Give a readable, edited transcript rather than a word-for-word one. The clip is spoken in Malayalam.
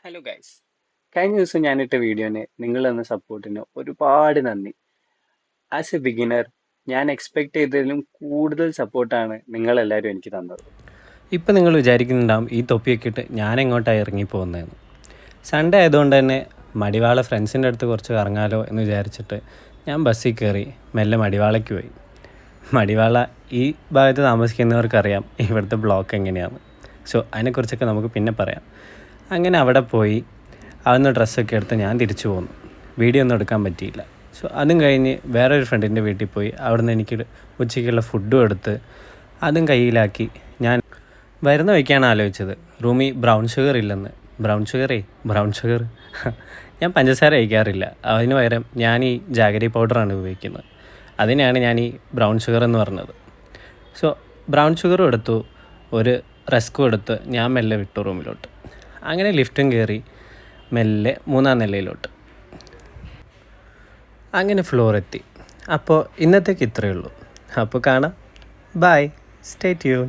ഹലോ ഗൈസ്, കഴിഞ്ഞ ദിവസം ഞാനിട്ട വീഡിയോന് നിങ്ങൾ തന്ന സപ്പോർട്ടിന് ഒരുപാട് നന്ദി. ആസ് എ ബിഗിനർ ഞാൻ എക്സ്പെക്ട് ചെയ്തതിലും കൂടുതൽ സപ്പോർട്ടാണ് നിങ്ങളെല്ലാവരും എനിക്ക് തന്നത്. ഇപ്പം നിങ്ങൾ വിചാരിക്കുന്നുണ്ടാവും ഈ തൊപ്പിയൊക്കെ ഇട്ട് ഞാൻ എങ്ങോട്ടാണ് ഇറങ്ങിപ്പോകുന്നതെന്ന്. സൺഡേ ആയതുകൊണ്ട് തന്നെ മടിവാള ഫ്രണ്ട്സിൻ്റെ അടുത്ത് കുറച്ച് കറങ്ങാലോ എന്ന് വിചാരിച്ചിട്ട് ഞാൻ ബസ്സിൽ കയറി മെല്ലെ മടിവാളയ്ക്ക് പോയി. മടിവാള ഈ ഭാഗത്ത് താമസിക്കുന്നവർക്കറിയാം ഇവിടുത്തെ ബ്ലോക്ക് എങ്ങനെയാണ്. സോ അതിനെക്കുറിച്ചൊക്കെ നമുക്ക് പിന്നെ പറയാം. അങ്ങനെ അവിടെ പോയി അവിടുന്ന് ഡ്രസ്സൊക്കെ എടുത്ത് ഞാൻ തിരിച്ചു പോന്നു. വീഡിയോ ഒന്നും എടുക്കാൻ പറ്റിയില്ല. സോ അതും കഴിഞ്ഞ് വേറൊരു ഫ്രണ്ടിൻ്റെ വീട്ടിൽ പോയി അവിടുന്ന് എനിക്ക് ഉച്ചയ്ക്കുള്ള ഫുഡും എടുത്ത് അതും കയ്യിലാക്കി ഞാൻ വരുന്ന വയ്ക്കാണ് ആലോചിച്ചത്. റൂമിൽ ബ്രൗൺ ഷുഗർ ഇല്ലെന്ന്. ബ്രൗൺ ഷുഗർ ഞാൻ പഞ്ചസാര കഴിക്കാറില്ല. അതിന് പകരം ഞാൻ ഈ ജാഗരി പൗഡറാണ് ഉപയോഗിക്കുന്നത്. അതിനാണ് ഞാൻ ഈ ബ്രൗൺ ഷുഗർ എന്ന് പറഞ്ഞത്. സോ ബ്രൗൺ ഷുഗറും എടുത്തു, ഒരു റസ്കും എടുത്ത് ഞാൻ മെല്ലെ വിട്ടു റൂമിലോട്ട്. അങ്ങനെ ലിഫ്റ്റും കയറി മെല്ലെ 3-ാം നിലയിലോട്ട്. അങ്ങനെ ഫ്ലോർ എത്തി. അപ്പോൾ ഇന്നത്തേക്ക് ഇത്രയേ ഉള്ളൂ. അപ്പോൾ കാണാം. Bye, stay tune.